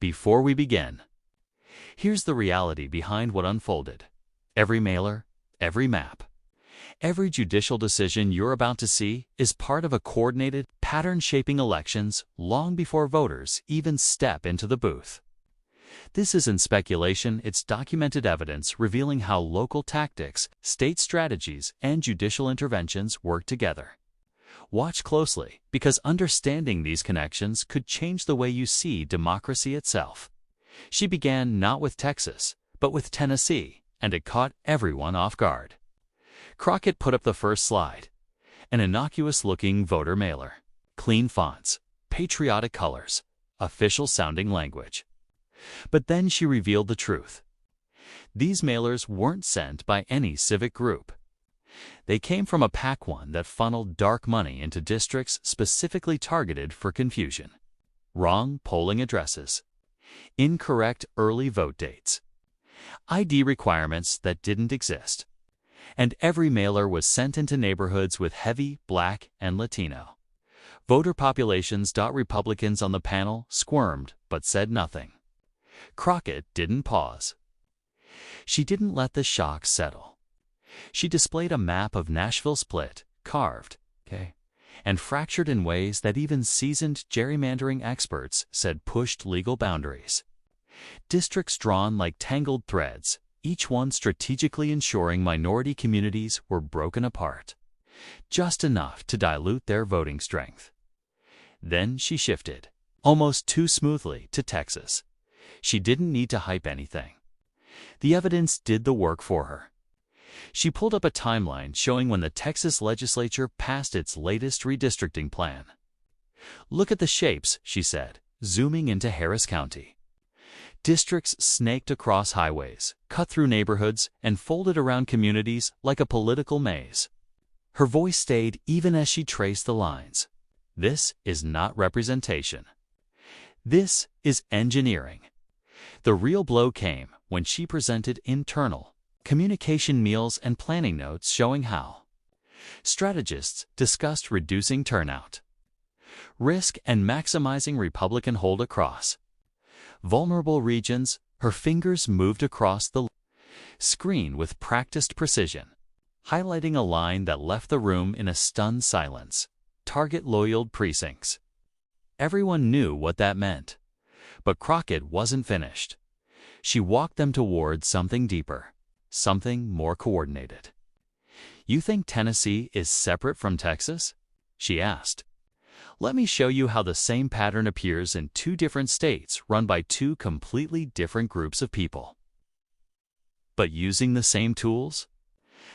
Before we begin, here's the reality behind what unfolded. Every mailer, every map, every judicial decision you're about to see is part of a coordinated, pattern-shaping elections long before voters even step into the booth. This isn't speculation, it's documented evidence revealing how local tactics, state strategies, and judicial interventions work together. Watch closely, because understanding these connections could change the way you see democracy itself. She began not with Texas, but with Tennessee, and it caught everyone off guard. Crockett put up the first slide. An innocuous-looking voter mailer. Clean fonts, patriotic colors, official-sounding language. But then she revealed the truth. These mailers weren't sent by any civic group. They came from a PAC one that funneled dark money into districts specifically targeted for confusion. Wrong polling addresses, incorrect early vote dates, ID requirements that didn't exist. And every mailer was sent into neighborhoods with heavy Black and Latino voter populations. Republicans on the panel squirmed but said nothing. Crockett didn't pause. She didn't let the shock settle. She displayed a map of Nashville split, carved, and fractured in ways that even seasoned gerrymandering experts said pushed legal boundaries. Districts drawn like tangled threads, each one strategically ensuring minority communities were broken apart, just enough to dilute their voting strength. Then she shifted, almost too smoothly, to Texas. She didn't need to hype anything. The evidence did the work for her. She pulled up a timeline showing when the Texas legislature passed its latest redistricting plan. Look at the shapes, she said, zooming into Harris County. Districts snaked across highways, cut through neighborhoods, and folded around communities like a political maze. Her voice stayed even as she traced the lines. This is not representation. This is engineering. The real blow came when she presented internal communication meals and planning notes showing how. Strategists discussed reducing turnout, risk and maximizing Republican hold across vulnerable regions. Her fingers moved across the screen with practiced precision, highlighting a line that left the room in a stunned silence. Target loyal precincts. Everyone knew what that meant. But Crockett wasn't finished. She walked them toward something deeper, something more coordinated. "You think Tennessee is separate from Texas?" she asked. "Let me show you how the same pattern appears in two different states run by two completely different groups of people. But using the same tools,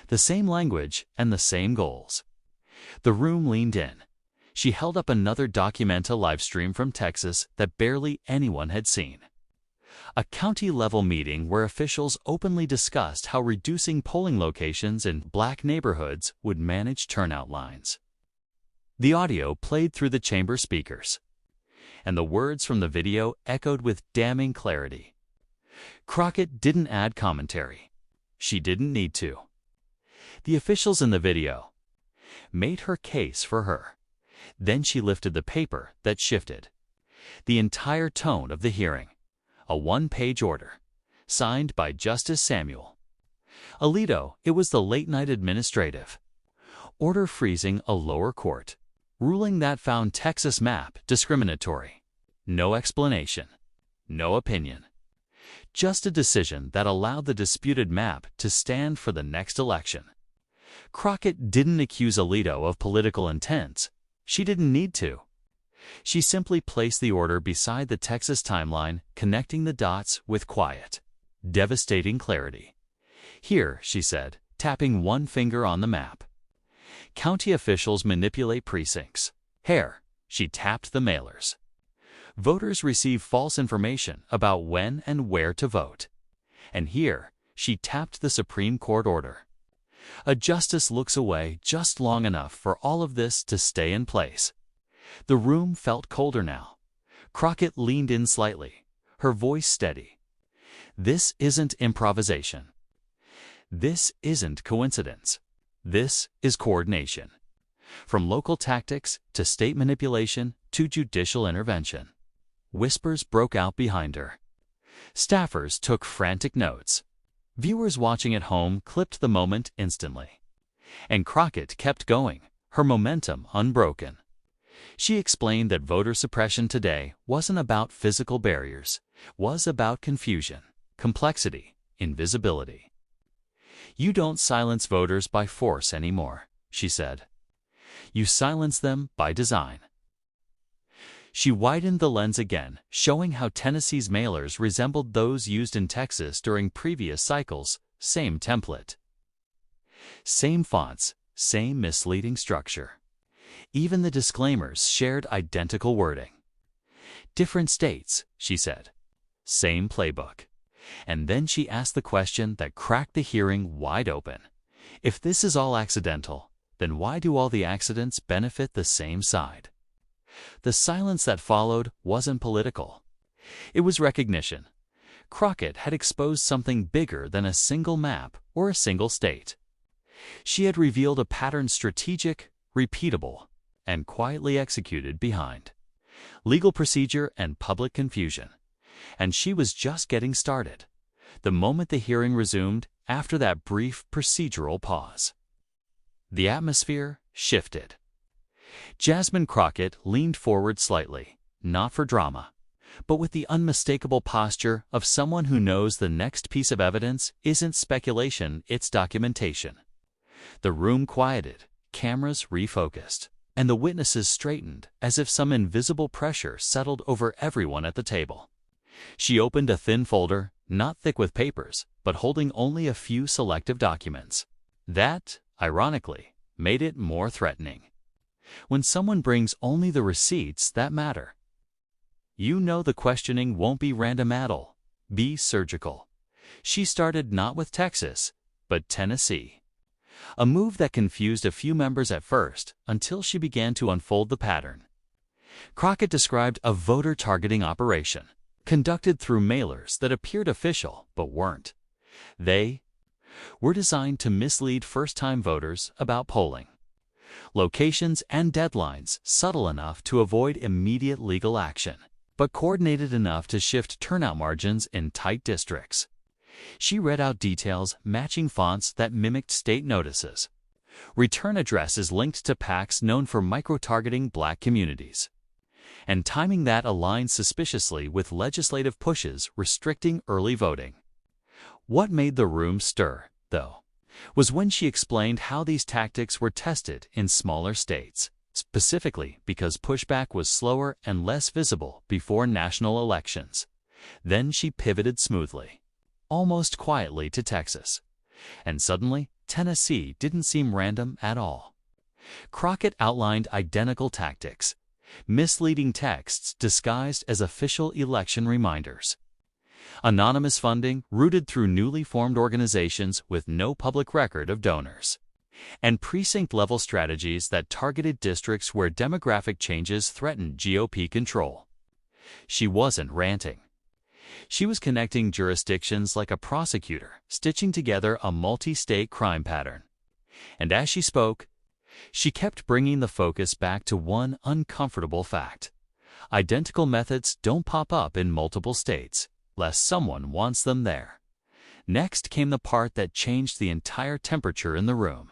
the same language, and the same goals." The room leaned in. She held up another Documenta livestream from Texas that barely anyone had seen. A county-level meeting where officials openly discussed how reducing polling locations in Black neighborhoods would manage turnout lines. The audio played through the chamber speakers, and the words from the video echoed with damning clarity. Crockett didn't add commentary. She didn't need to. The officials in the video made her case for her. Then she lifted the paper that shifted the entire tone of the hearing. A one-page order, signed by Justice Samuel Alito. It was the late-night administrative order freezing a lower court, ruling that found Texas map discriminatory. No explanation, no opinion, just a decision that allowed the disputed map to stand for the next election. Crockett didn't accuse Alito of political intent. She didn't need to. She simply placed the order beside the Texas timeline, connecting the dots with quiet, devastating clarity. "Here," she said, tapping one finger on the map. "County officials manipulate precincts. Here," she tapped the mailers. "Voters receive false information about when and where to vote." And here, she tapped the Supreme Court order. A justice looks away just long enough for all of this to stay in place. The room felt colder now. Crockett leaned in slightly, her voice steady. "This isn't improvisation. This isn't coincidence. This is coordination. From local tactics to state manipulation to judicial intervention. whispers broke out behind her. Staffers took frantic notes. Viewers watching at home clipped the moment instantly. And Crockett kept going, her momentum unbroken. She explained that voter suppression today wasn't about physical barriers, was about confusion, complexity, invisibility. You don't silence voters by force anymore, she said. You silence them by design. She widened the lens again, showing how Tennessee's mailers resembled those used in Texas during previous cycles, same template. Same fonts, same misleading structure. Even the disclaimers shared identical wording. Different states, she said. Same playbook. And then she asked the question that cracked the hearing wide open. If this is all accidental, then why do all the accidents benefit the same side? The silence that followed wasn't political. It was recognition. Crockett had exposed something bigger than a single map or a single state. She had revealed a pattern strategic, repeatable, and quietly executed behind legal procedure and public confusion. And she was just getting started, the moment the hearing resumed after that brief procedural pause. The atmosphere shifted. Jasmine Crockett leaned forward slightly, not for drama, but with the unmistakable posture of someone who knows the next piece of evidence isn't speculation, it's documentation. The room quieted, cameras refocused, and the witnesses straightened as if some invisible pressure settled over everyone at the table. She opened a thin folder, not thick with papers, but holding only a few selective documents. That, ironically, made it more threatening. When someone brings only the receipts that matter, you know the questioning won't be random at all, be surgical. She started not with Texas, but Tennessee. A move that confused a few members at first until she began to unfold the pattern. Crockett described a voter targeting operation, conducted through mailers that appeared official but weren't. They were designed to mislead first-time voters about polling. Locations and deadlines subtle enough to avoid immediate legal action, but coordinated enough to shift turnout margins in tight districts. She read out details matching fonts that mimicked state notices. Return addresses linked to PACs known for micro-targeting Black communities. And timing that aligned suspiciously with legislative pushes restricting early voting. What made the room stir, though, was when she explained how these tactics were tested in smaller states, specifically because pushback was slower and less visible before national elections. Then she pivoted smoothly, almost quietly, to Texas. And suddenly, Tennessee didn't seem random at all. Crockett outlined identical tactics, misleading texts disguised as official election reminders. Anonymous funding routed through newly formed organizations with no public record of donors. And precinct-level strategies that targeted districts where demographic changes threatened GOP control. She wasn't ranting. She was connecting jurisdictions like a prosecutor, stitching together a multi-state crime pattern. And as she spoke, she kept bringing the focus back to one uncomfortable fact. Identical methods don't pop up in multiple states, lest someone wants them there. Next came the part that changed the entire temperature in the room.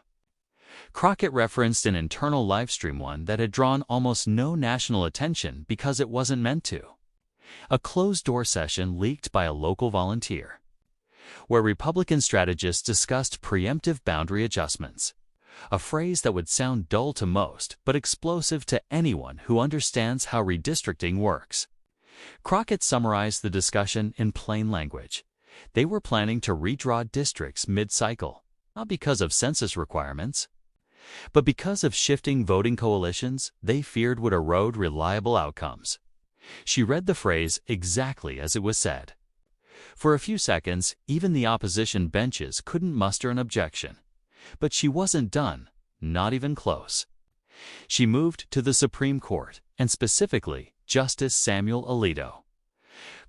Crockett referenced an internal livestream one that had drawn almost no national attention because it wasn't meant to. A closed-door session leaked by a local volunteer, where Republican strategists discussed preemptive boundary adjustments, a phrase that would sound dull to most but explosive to anyone who understands how redistricting works. Crockett summarized the discussion in plain language. They were planning to redraw districts mid-cycle, not because of census requirements, but because of shifting voting coalitions they feared would erode reliable outcomes. She read the phrase exactly as it was said. For a few seconds, even the opposition benches couldn't muster an objection. But she wasn't done, not even close. She moved to the Supreme Court, and specifically Justice Samuel Alito.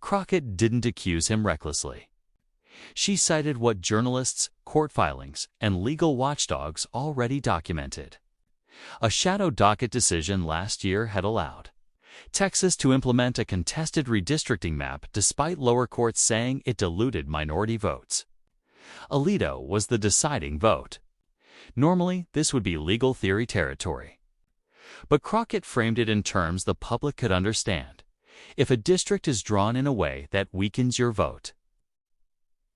Crockett didn't accuse him recklessly. She cited what journalists, court filings, and legal watchdogs already documented. A shadow docket decision last year had allowed Texas to implement a contested redistricting map despite lower courts saying it diluted minority votes. Alito was the deciding vote. Normally, this would be legal theory territory. But Crockett framed it in terms the public could understand. If a district is drawn in a way that weakens your vote,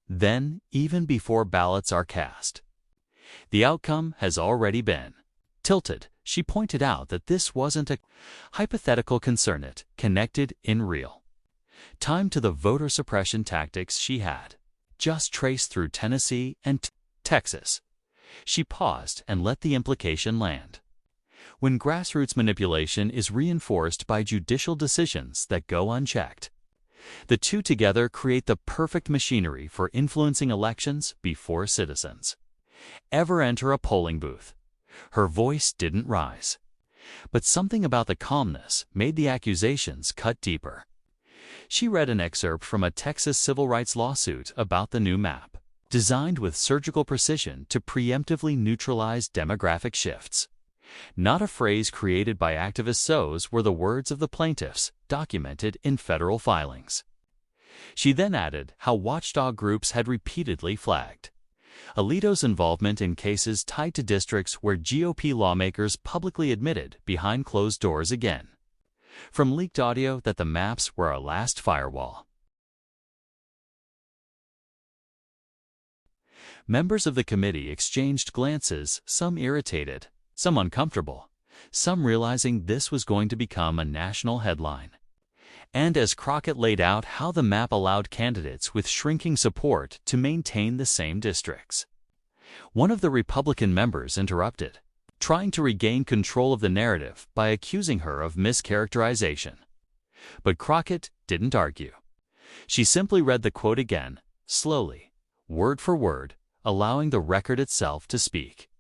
then, even before ballots are cast, the outcome has already been tilted. She pointed out that this wasn't a hypothetical concern, it connected in real time to the voter suppression tactics she had just traced through Tennessee and Texas. She paused and let the implication land. When grassroots manipulation is reinforced by judicial decisions that go unchecked, the two together create the perfect machinery for influencing elections before citizens ever enter a polling booth. Her voice didn't rise, but something about the calmness made the accusations cut deeper. She read an excerpt from a Texas civil rights lawsuit about the new map, designed with surgical precision to preemptively neutralize demographic shifts. Not a phrase created by activist those were the words of the plaintiffs, documented in federal filings. She then added how watchdog groups had repeatedly flagged Alito's involvement in cases tied to districts where GOP lawmakers publicly admitted behind closed doors again, from leaked audio, that the maps were a last firewall. Members of the committee exchanged glances, some irritated, some uncomfortable, some realizing this was going to become a national headline. And as Crockett laid out how the map allowed candidates with shrinking support to maintain the same districts, one of the Republican members interrupted, trying to regain control of the narrative by accusing her of mischaracterization. But Crockett didn't argue. She simply read the quote again, slowly, word for word, allowing the record itself to speak.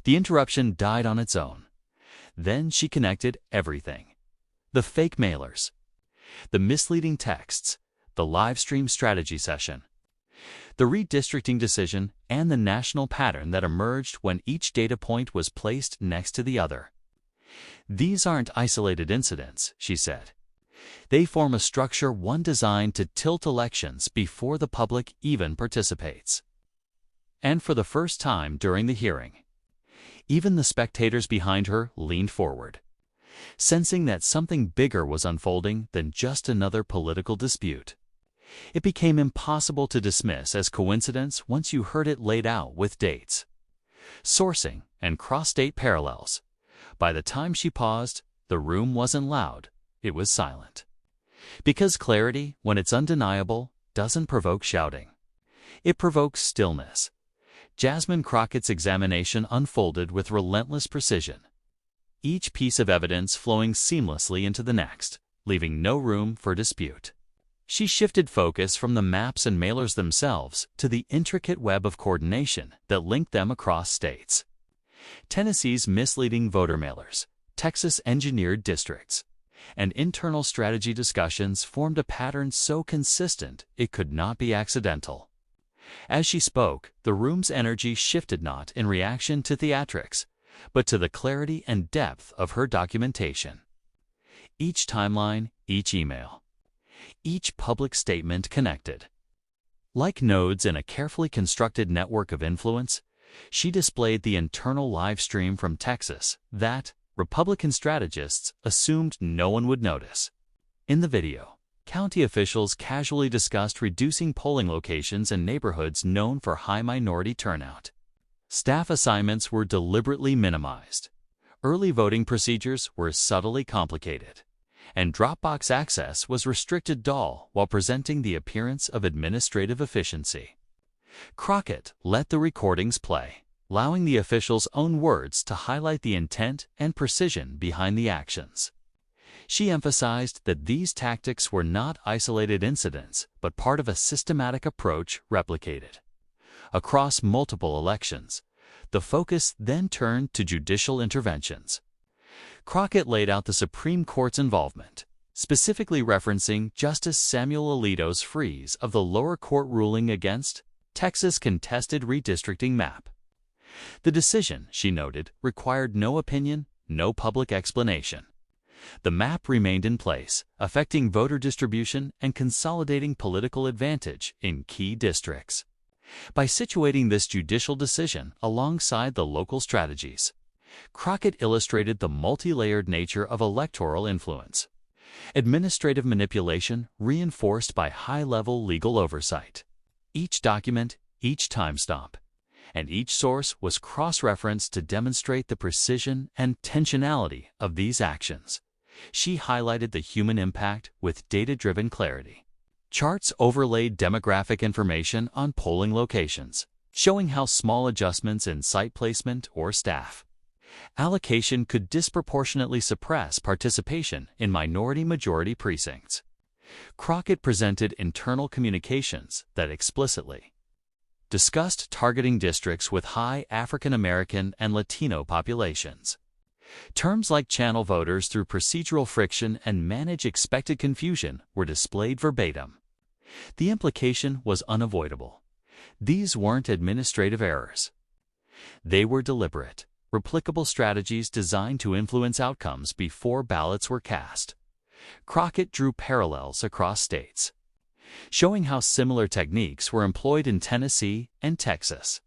The interruption died on its own. Then she connected everything: the fake mailers, the misleading texts, the live stream strategy session, the redistricting decision, and the national pattern that emerged when each data point was placed next to the other. These aren't isolated incidents, she said. They form a structure, one designed to tilt elections before the public even participates. And for the first time during the hearing, even the spectators behind her leaned forward, sensing that something bigger was unfolding than just another political dispute. It became impossible to dismiss as coincidence once you heard it laid out with dates, sourcing, and cross-state parallels. By the time she paused, the room wasn't loud, it was silent. Because clarity, when it's undeniable, doesn't provoke shouting. It provokes stillness. Jasmine Crockett's examination unfolded with relentless precision, each piece of evidence flowing seamlessly into the next, leaving no room for dispute. She shifted focus from the maps and mailers themselves to the intricate web of coordination that linked them across states. Tennessee's misleading voter mailers, Texas engineered districts, and internal strategy discussions formed a pattern so consistent it could not be accidental. As she spoke, the room's energy shifted not in reaction to theatrics, but to the clarity and depth of her documentation. Each timeline, each email, each public statement connected. Like nodes in a carefully constructed network of influence, she displayed the internal live stream from Texas that Republican strategists assumed no one would notice. In the video, county officials casually discussed reducing polling locations in neighborhoods known for high minority turnout. Staff assignments were deliberately minimized. Early voting procedures were subtly complicated, and Dropbox access was restricted dull while presenting the appearance of administrative efficiency. Crockett let the recordings play, allowing the officials' own words to highlight the intent and precision behind the actions. She emphasized that these tactics were not isolated incidents, but part of a systematic approach replicated across multiple elections. The focus then turned to judicial interventions. Crockett laid out the Supreme Court's involvement, specifically referencing Justice Samuel Alito's freeze of the lower court ruling against Texas' contested redistricting map. The decision, she noted, required no opinion, no public explanation. The map remained in place, affecting voter distribution and consolidating political advantage in key districts. By situating this judicial decision alongside the local strategies, Crockett illustrated the multi-layered nature of electoral influence. Administrative manipulation reinforced by high-level legal oversight. Each document, each timestamp, and each source was cross-referenced to demonstrate the precision and intentionality of these actions. She highlighted the human impact with data-driven clarity. Charts overlaid demographic information on polling locations, showing how small adjustments in site placement or staff allocation could disproportionately suppress participation in minority-majority precincts. Crockett presented internal communications that explicitly discussed targeting districts with high African American and Latino populations. Terms like channel voters through procedural friction and manage expected confusion were displayed verbatim. The implication was unavoidable. These weren't administrative errors. They were deliberate, replicable strategies designed to influence outcomes before ballots were cast. Crockett drew parallels across states, showing how similar techniques were employed in Tennessee and Texas,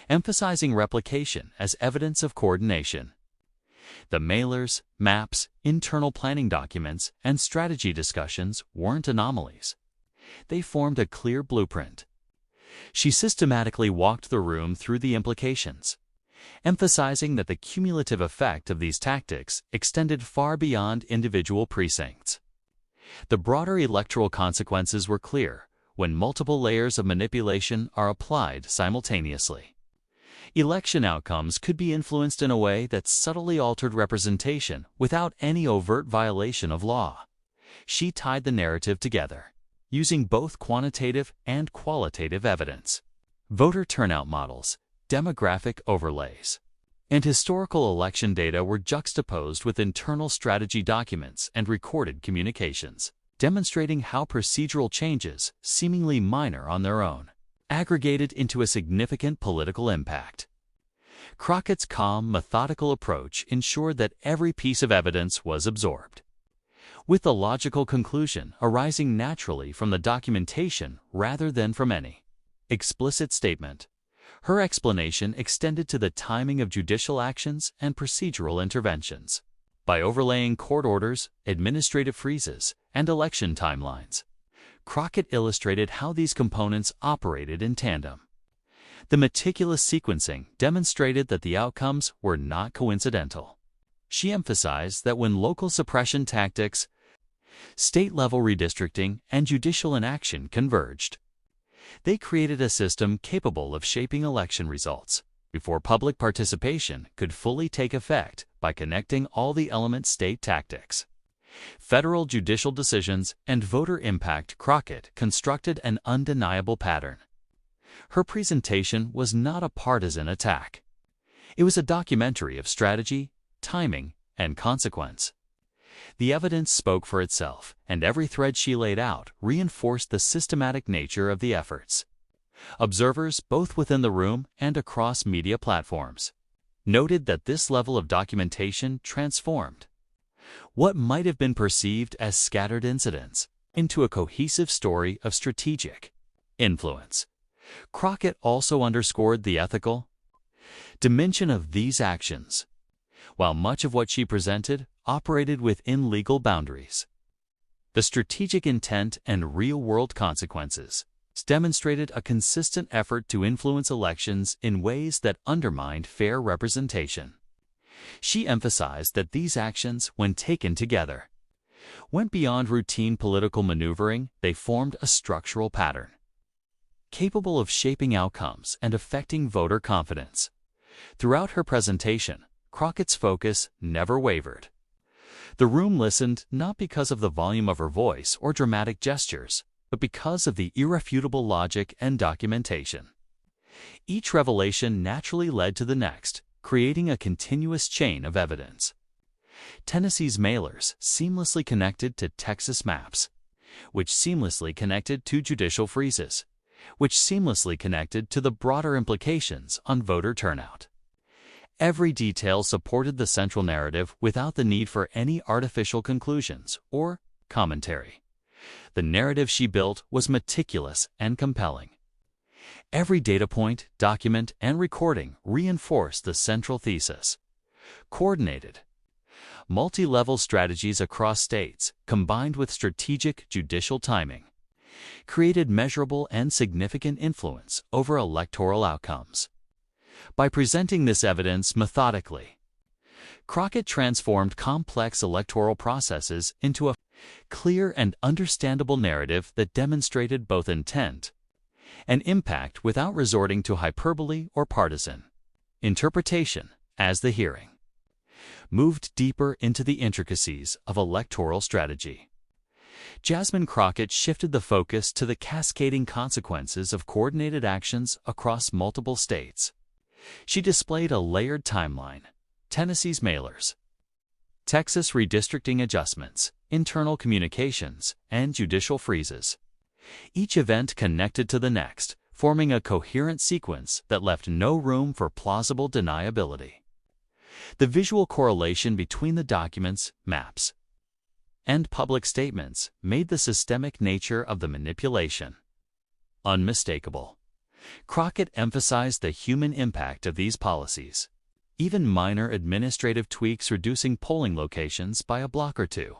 emphasizing replication as evidence of coordination. The mailers, maps, internal planning documents, and strategy discussions weren't anomalies. They formed a clear blueprint. She systematically walked the room through the implications, emphasizing that the cumulative effect of these tactics extended far beyond individual precincts. The broader electoral consequences were clear when multiple layers of manipulation are applied simultaneously. Election outcomes could be influenced in a way that subtly altered representation without any overt violation of law. She tied the narrative together, using both quantitative and qualitative evidence, voter turnout models, demographic overlays, and historical election data were juxtaposed with internal strategy documents and recorded communications, demonstrating how procedural changes, seemingly minor on their own, aggregated into a significant political impact. Crockett's calm, methodical approach ensured that every piece of evidence was absorbed, with the logical conclusion arising naturally from the documentation rather than from any explicit statement. Her explanation extended to the timing of judicial actions and procedural interventions. By overlaying court orders, administrative freezes, and election timelines, Crockett illustrated how these components operated in tandem. The meticulous sequencing demonstrated that the outcomes were not coincidental. She emphasized that when local suppression tactics, state-level redistricting, and judicial inaction converged, they created a system capable of shaping election results before public participation could fully take effect by connecting all the element state tactics, federal judicial decisions, and voter impact. Crockett constructed an undeniable pattern. Her presentation was not a partisan attack. It was a documentary of strategy, timing, and consequence. The evidence spoke for itself, and every thread she laid out reinforced the systematic nature of the efforts. Observers, both within the room and across media platforms, noted that this level of documentation transformed what might have been perceived as scattered incidents into a cohesive story of strategic influence. Crockett also underscored the ethical dimension of these actions. While much of what she presented operated within legal boundaries, the strategic intent and real-world consequences demonstrated a consistent effort to influence elections in ways that undermined fair representation. She emphasized that these actions, when taken together, went beyond routine political maneuvering. They formed a structural pattern, capable of shaping outcomes and affecting voter confidence. Throughout her presentation, Crockett's focus never wavered. The room listened not because of the volume of her voice or dramatic gestures, but because of the irrefutable logic and documentation. Each revelation naturally led to the next, creating a continuous chain of evidence. Tennessee's mailers seamlessly connected to Texas maps, which seamlessly connected to judicial freezes, which seamlessly connected to the broader implications on voter turnout. Every detail supported the central narrative without the need for any artificial conclusions or commentary. The narrative she built was meticulous and compelling. Every data point, document, and recording reinforced the central thesis. Coordinated, multi-level strategies across states, combined with strategic judicial timing, created measurable and significant influence over electoral outcomes. By presenting this evidence methodically, Crockett transformed complex electoral processes into a clear and understandable narrative that demonstrated both intent and impact without resorting to hyperbole or partisan interpretation. As the hearing moved deeper into the intricacies of electoral strategy, Jasmine Crockett shifted the focus to the cascading consequences of coordinated actions across multiple states. She displayed a layered timeline: Tennessee's mailers, Texas redistricting adjustments, internal communications, and judicial freezes. Each event connected to the next, forming a coherent sequence that left no room for plausible deniability. The visual correlation between the documents, maps, and public statements made the systemic nature of the manipulation unmistakable. Crockett emphasized the human impact of these policies, even minor administrative tweaks reducing polling locations by a block or two,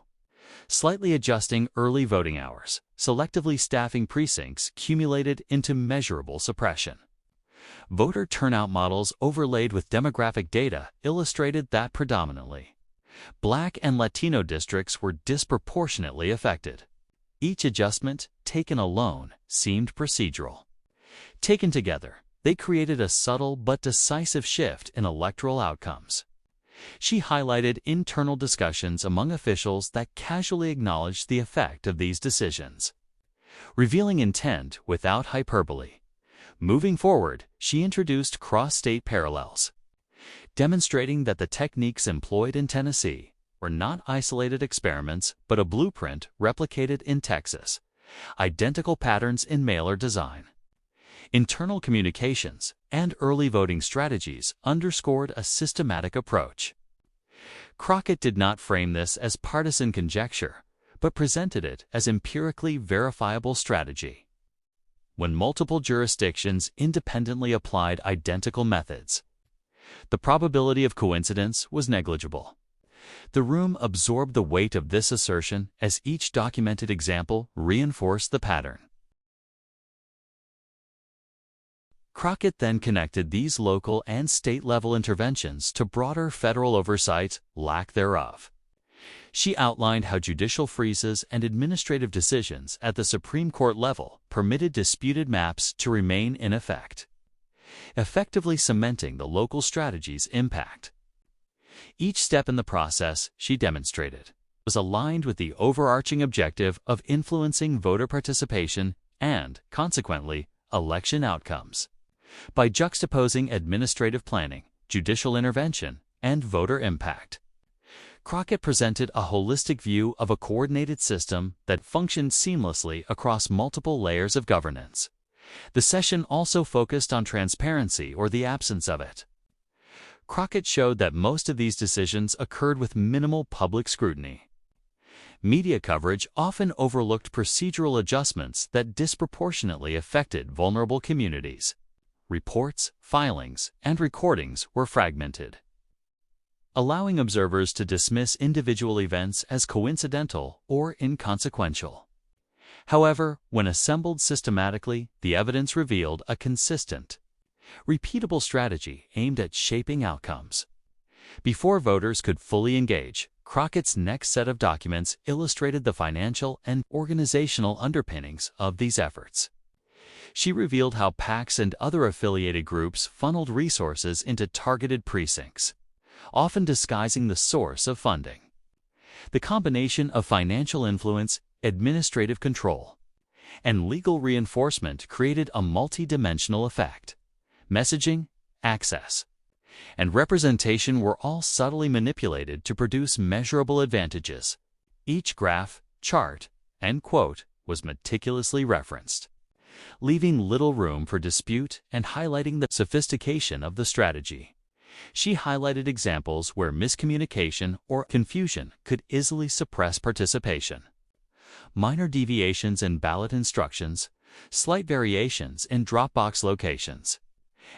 slightly adjusting early voting hours, selectively staffing precincts accumulated into measurable suppression. Voter turnout models overlaid with demographic data illustrated that predominantly Black and Latino districts were disproportionately affected. Each adjustment, taken alone, seemed procedural. Taken together, they created a subtle but decisive shift in electoral outcomes. She highlighted internal discussions among officials that casually acknowledged the effect of these decisions, revealing intent without hyperbole. Moving forward, she introduced cross-state parallels, demonstrating that the techniques employed in Tennessee were not isolated experiments but a blueprint replicated in Texas. Identical patterns in mailer design, internal communications, and early voting strategies underscored a systematic approach. Crockett did not frame this as partisan conjecture, but presented it as empirically verifiable strategy. When multiple jurisdictions independently applied identical methods, the probability of coincidence was negligible. The room absorbed the weight of this assertion as each documented example reinforced the pattern. Crockett then connected these local and state-level interventions to broader federal oversight, lack thereof. She outlined how judicial freezes and administrative decisions at the Supreme Court level permitted disputed maps to remain in effect, effectively cementing the local strategy's impact. Each step in the process, she demonstrated, was aligned with the overarching objective of influencing voter participation and, consequently, election outcomes. By juxtaposing administrative planning, judicial intervention, and voter impact, Crockett presented a holistic view of a coordinated system that functioned seamlessly across multiple layers of governance. The session also focused on transparency or the absence of it. Crockett showed that most of these decisions occurred with minimal public scrutiny. Media coverage often overlooked procedural adjustments that disproportionately affected vulnerable communities. Reports, filings, and recordings were fragmented, allowing observers to dismiss individual events as coincidental or inconsequential. However, when assembled systematically, the evidence revealed a consistent, repeatable strategy aimed at shaping outcomes. Before voters could fully engage, Crockett's next set of documents illustrated the financial and organizational underpinnings of these efforts. She revealed how PACs and other affiliated groups funneled resources into targeted precincts, often disguising the source of funding. The combination of financial influence, administrative control, and legal reinforcement created a multi-dimensional effect. Messaging, access, and representation were all subtly manipulated to produce measurable advantages. Each graph, chart, and quote was meticulously referenced, leaving little room for dispute and highlighting the sophistication of the strategy. She highlighted examples where miscommunication or confusion could easily suppress participation. Minor deviations in ballot instructions, slight variations in drop box locations,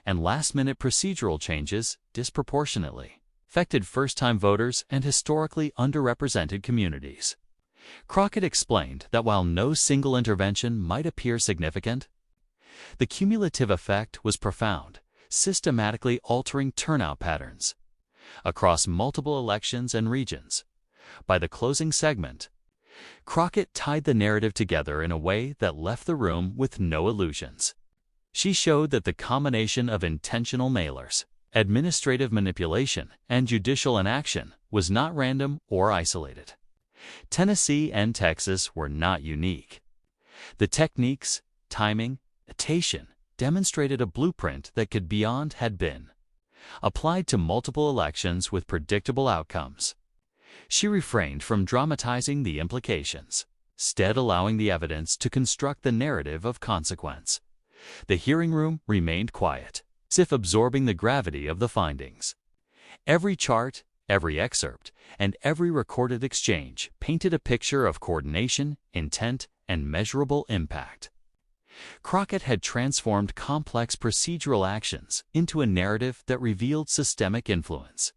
and last-minute procedural changes disproportionately affected first-time voters and historically underrepresented communities. Crockett explained that while no single intervention might appear significant, the cumulative effect was profound, systematically altering turnout patterns across multiple elections and regions. By the closing segment, Crockett tied the narrative together in a way that left the room with no illusions. She showed that the combination of intentional mailers, administrative manipulation, and judicial inaction was not random or isolated. Tennessee and Texas were not unique. The techniques, timing, attention demonstrated a blueprint that could beyond had been applied to multiple elections with predictable outcomes. She refrained from dramatizing the implications, instead allowing the evidence to construct the narrative of consequence. The hearing room remained quiet, as if absorbing the gravity of the findings. Every chart, every excerpt, and every recorded exchange painted a picture of coordination, intent, and measurable impact. Crockett had transformed complex procedural actions into a narrative that revealed systemic influence,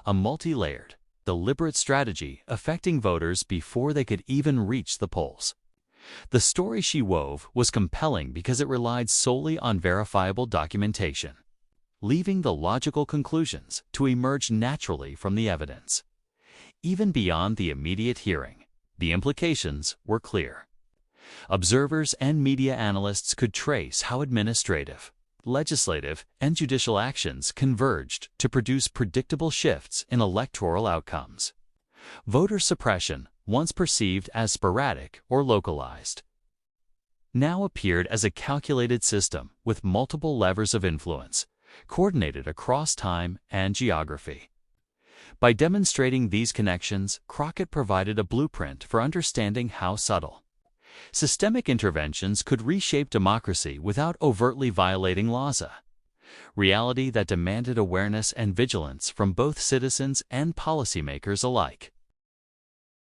a multi-layered, deliberate strategy affecting voters before they could even reach the polls. The story she wove was compelling because it relied solely on verifiable documentation, leaving the logical conclusions to emerge naturally from the evidence. Even beyond the immediate hearing, the implications were clear. Observers and media analysts could trace how administrative, legislative, and judicial actions converged to produce predictable shifts in electoral outcomes. Voter suppression, once perceived as sporadic or localized, now appeared as a calculated system with multiple levers of influence, coordinated across time and geography. By demonstrating these connections, Crockett provided a blueprint for understanding how subtle, systemic interventions could reshape democracy without overtly violating laws, a reality that demanded awareness and vigilance from both citizens and policymakers alike.